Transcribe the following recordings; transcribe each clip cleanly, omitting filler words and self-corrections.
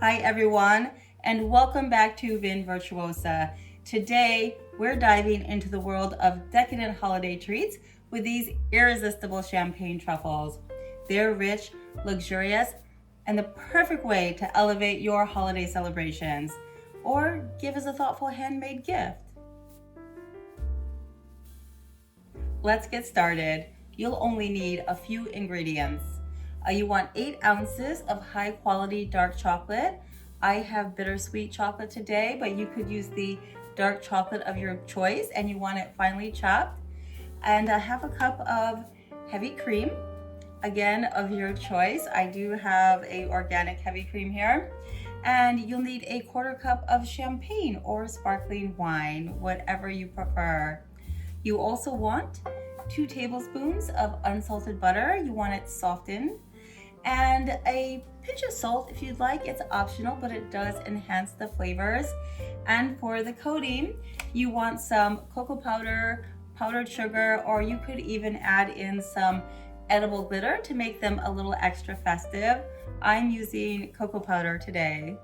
Hi everyone, and welcome back to Vin Virtuosa. Today, we're diving into the world of decadent holiday treats with these irresistible champagne truffles. They're rich, luxurious, and the perfect way to elevate your holiday celebrations or give as a thoughtful handmade gift. Let's get started. You'll only need a few ingredients. You want 8 ounces of high quality dark chocolate. I have bittersweet chocolate today, but you could use the dark chocolate of your choice and you want it finely chopped. And half a cup of heavy cream, again of your choice. I do have a organic heavy cream here. And you'll need a 1/4 cup of champagne or sparkling wine, whatever you prefer. You also want 2 tablespoons of unsalted butter. You want it softened. And a pinch of salt if you'd like. It's optional, but it does enhance the flavors. And for the coating, you want some cocoa powder, powdered sugar, or you could even add in some edible glitter to make them a little extra festive. I'm using cocoa powder today.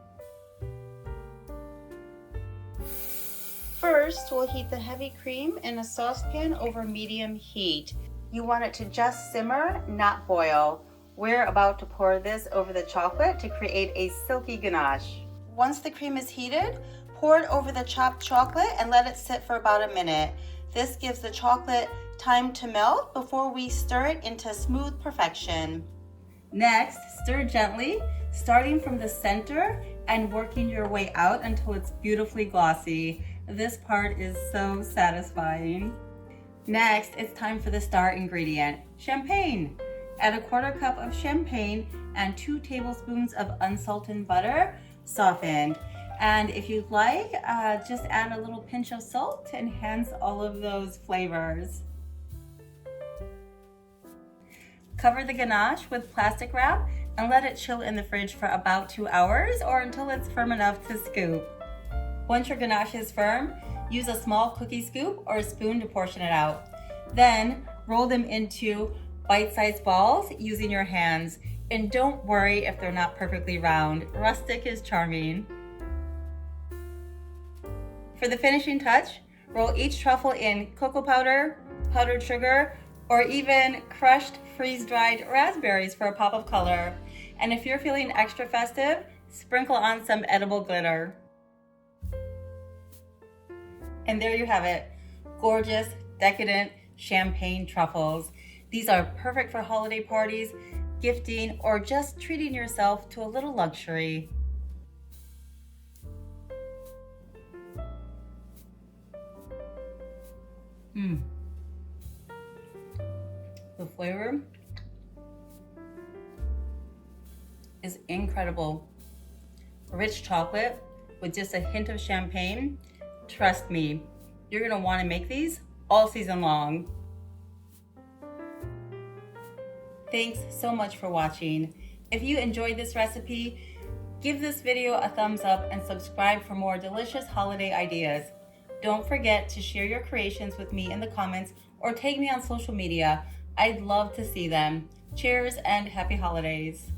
First, we'll heat the heavy cream in a saucepan over medium heat. You want it to just simmer, not boil. We're about to pour this over the chocolate to create a silky ganache. Once the cream is heated, pour it over the chopped chocolate and let it sit for about a minute. This gives the chocolate time to melt before we stir it into smooth perfection. Next, stir gently, starting from the center and working your way out until it's beautifully glossy. This part is so satisfying. Next, it's time for the star ingredient, champagne. Add a 1/4 cup of champagne and 2 tablespoons of unsalted butter, softened. And if you'd like, just add a little pinch of salt to enhance all of those flavors. Cover the ganache with plastic wrap and let it chill in the fridge for about 2 hours or until it's firm enough to scoop. Once your ganache is firm, use a small cookie scoop or a spoon to portion it out. Then roll them into bite-sized balls using your hands. And don't worry if they're not perfectly round. Rustic is charming. For the finishing touch, roll each truffle in cocoa powder, powdered sugar, or even crushed freeze-dried raspberries for a pop of color. And if you're feeling extra festive, sprinkle on some edible glitter. And there you have it, gorgeous, decadent champagne truffles. These are perfect for holiday parties, gifting, or just treating yourself to a little luxury. The flavor is incredible. Rich chocolate with just a hint of champagne. Trust me, you're gonna wanna make these all season long. Thanks so much for watching. If you enjoyed this recipe, give this video a thumbs up and subscribe for more delicious holiday ideas. Don't forget to share your creations with me in the comments or tag me on social media. I'd love to see them. Cheers and happy holidays.